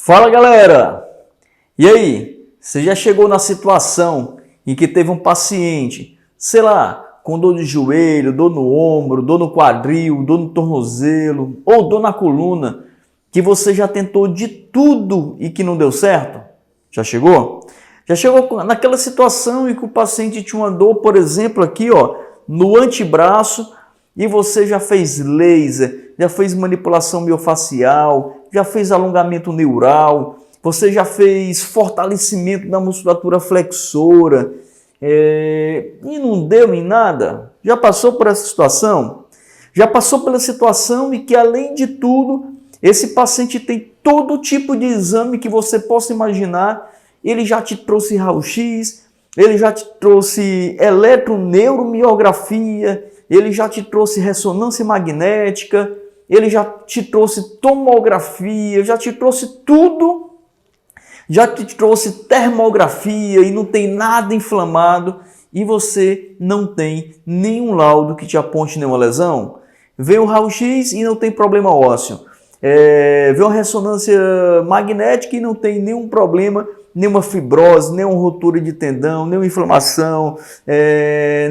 Fala galera! E aí, você já chegou na situação em que teve um paciente, sei lá, com dor de joelho, dor no ombro, dor no quadril, dor no tornozelo ou dor na coluna, que você já tentou de tudo e que não deu certo? Já chegou? Já chegou naquela situação em que o paciente tinha uma dor, por exemplo, aqui ó, no antebraço, e você já fez laser, já fez manipulação miofacial, já fez alongamento neural, você já fez fortalecimento da musculatura flexora e não deu em nada? Já passou por essa situação? Já passou pela situação em que, além de tudo, esse paciente tem todo tipo de exame que você possa imaginar, ele já te trouxe raio-x, ele já te trouxe eletroneuromiografia, ele já te trouxe ressonância magnética, ele já te trouxe tomografia, já te trouxe tudo, já te trouxe termografia e não tem nada inflamado e você não tem nenhum laudo que te aponte nenhuma lesão. Vê o raio-x e não tem problema ósseo. Vê uma ressonância magnética e não tem nenhum problema, nenhuma fibrose, nenhuma ruptura de tendão, nenhuma inflamação,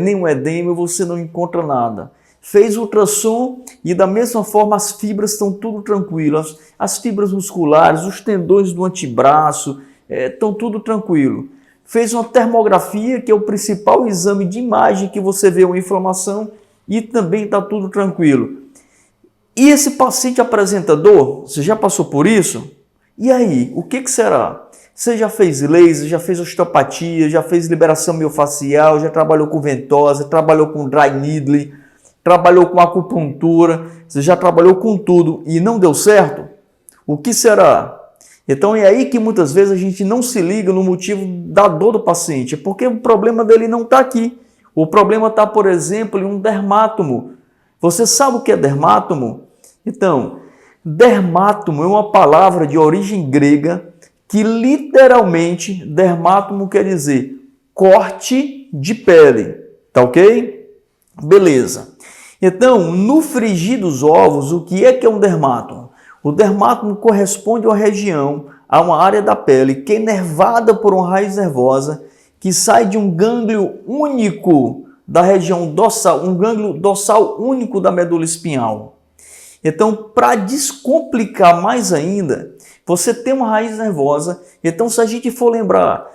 nenhum edema, você não encontra nada. Fez ultrassom e da mesma forma as fibras estão tudo tranquilas, as fibras musculares, os tendões do antebraço, estão tudo tranquilo. Fez uma termografia, que é o principal exame de imagem que você vê uma inflamação e também está tudo tranquilo. E esse paciente apresenta dor? Você já passou por isso? E aí, o que será? Você já fez laser, já fez osteopatia, já fez liberação miofacial, já trabalhou com ventosa, trabalhou com dry needling, trabalhou com acupuntura, você já trabalhou com tudo e não deu certo? O que será? Então é aí que muitas vezes a gente não se liga no motivo da dor do paciente, porque o problema dele não está aqui. O problema está, por exemplo, em um dermátomo. Você sabe o que é dermátomo? Então, dermátomo é uma palavra de origem grega que literalmente, dermátomo quer dizer corte de pele, tá ok? Beleza. Então, no frigir dos ovos, o que é um dermátomo? O dermátomo corresponde a uma região, a uma área da pele que é inervada por uma raiz nervosa que sai de um gânglio único da região dorsal, um gânglio dorsal único da medula espinhal. Então, para descomplicar mais ainda, você tem uma raiz nervosa. Então, se a gente for lembrar,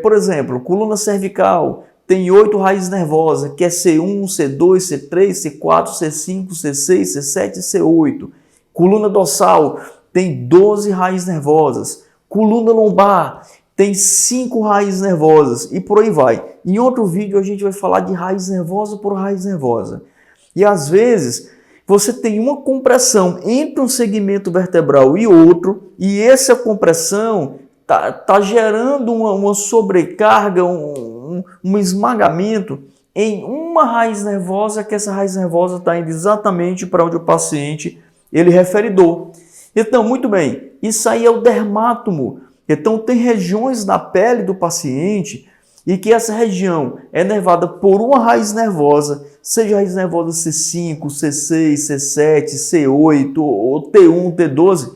por exemplo, coluna cervical, tem 8 raízes nervosas, que é C1, C2, C3, C4, C5, C6, C7 e C8. Coluna dorsal tem 12 raízes nervosas. Coluna lombar tem 5 raízes nervosas e por aí vai. Em outro vídeo a gente vai falar de raiz nervosa por raiz nervosa. E às vezes você tem uma compressão entre um segmento vertebral e outro, e essa compressão tá gerando uma sobrecarga, um esmagamento em uma raiz nervosa, que essa raiz nervosa está indo exatamente para onde o paciente ele refere dor. Então, muito bem, isso aí é o dermátomo. Então, tem regiões na pele do paciente e que essa região é nervada por uma raiz nervosa, seja a raiz nervosa C5, C6, C7, C8, ou T1, T12,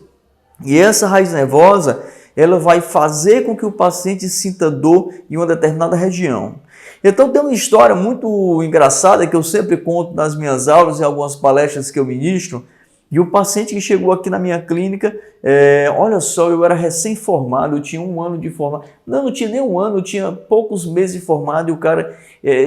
e essa raiz nervosa ela vai fazer com que o paciente sinta dor em uma determinada região. Então tem uma história muito engraçada que eu sempre conto nas minhas aulas e algumas palestras que eu ministro, e o paciente que chegou aqui na minha clínica, olha só, eu era recém-formado, eu tinha 1 ano de formado. Não tinha nem 1 ano, eu tinha poucos meses de formado e o cara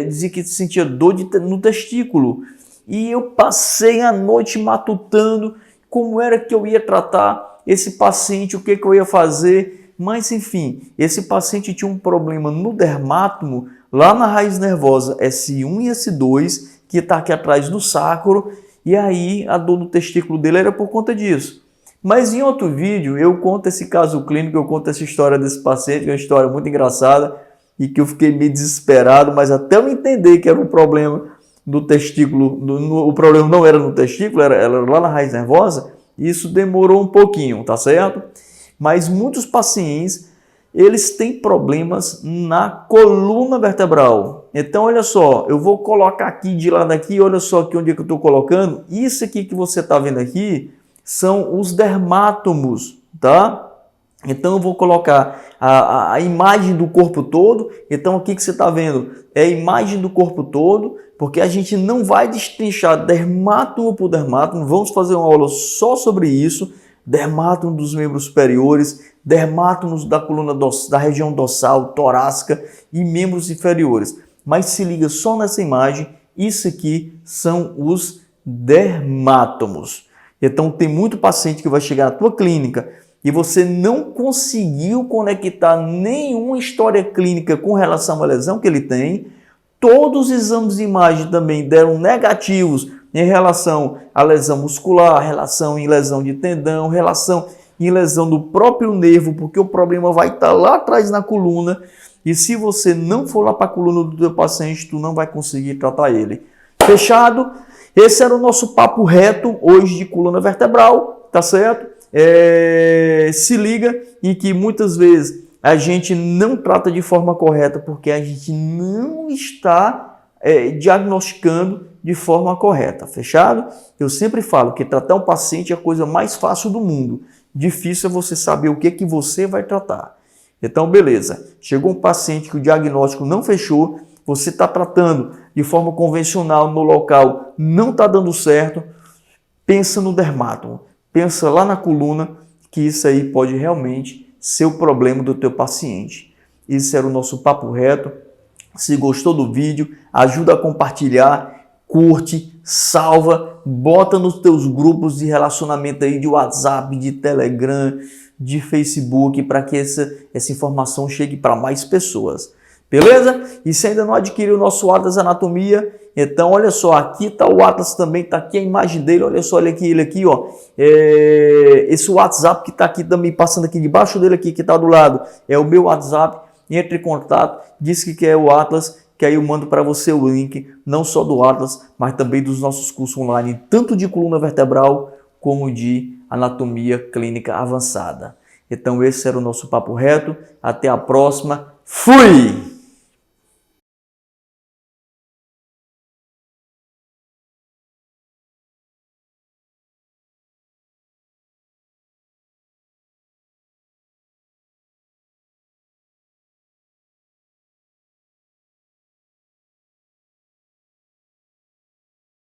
dizia que sentia dor no testículo. E eu passei a noite matutando como era que eu ia tratar esse paciente, o que eu ia fazer. Mas enfim, esse paciente tinha um problema no dermátomo, lá na raiz nervosa S1 e S2, que está aqui atrás do sacro. E aí a dor no testículo dele era por conta disso. Mas em outro vídeo eu conto esse caso clínico, eu conto essa história desse paciente, que é uma história muito engraçada e que eu fiquei meio desesperado, mas até eu entender que era um problema do testículo, o problema não era no testículo, era lá na raiz nervosa, isso demorou um pouquinho, tá certo? Mas muitos pacientes, eles têm problemas na coluna vertebral. Então, olha só, eu vou colocar aqui de lado aqui, olha só aqui onde é que eu estou colocando. Isso aqui que você está vendo aqui são os dermátomos, tá? Então eu vou colocar a imagem do corpo todo. Então aqui que você está vendo é a imagem do corpo todo, porque a gente não vai destrinchar dermátomo por dermátomo. Vamos fazer uma aula só sobre isso. Dermátomo dos membros superiores, dermátomos da coluna da região dorsal, torácica e membros inferiores. Mas se liga só nessa imagem, isso aqui são os dermátomos. Então tem muito paciente que vai chegar na tua clínica e você não conseguiu conectar nenhuma história clínica com relação à lesão que ele tem. Todos os exames de imagem também deram negativos em relação à lesão muscular, relação em lesão de tendão, relação em lesão do próprio nervo, porque o problema vai estar lá atrás na coluna. E se você não for lá para a coluna do teu paciente, tu não vai conseguir tratar ele. Fechado? Esse era o nosso papo reto hoje de coluna vertebral, tá certo? Se liga em que muitas vezes a gente não trata de forma correta porque a gente não está diagnosticando de forma correta, fechado? Eu sempre falo que tratar um paciente é a coisa mais fácil do mundo. Difícil é você saber o que que você vai tratar. Então, beleza. Chegou um paciente que o diagnóstico não fechou, você está tratando de forma convencional no local, não está dando certo, pensa no dermátomo. Pensa lá na coluna, que isso aí pode realmente ser o problema do teu paciente. Esse era o nosso papo reto. Se gostou do vídeo, ajuda a compartilhar, curte, salva, bota nos teus grupos de relacionamento aí de WhatsApp, de Telegram, de Facebook, para que essa informação chegue para mais pessoas. Beleza? E se ainda não adquiriu o nosso Atlas Anatomia, então olha só, aqui está o Atlas também, está aqui a imagem dele, olha só, olha aqui, ele aqui, ó. Esse WhatsApp que está aqui também, passando aqui debaixo dele aqui, que está do lado, é o meu WhatsApp. Entre em contato, diz que quer o Atlas, que aí eu mando para você o link, não só do Atlas, mas também dos nossos cursos online, tanto de coluna vertebral como de anatomia clínica avançada. Então esse era o nosso papo reto, até a próxima, fui!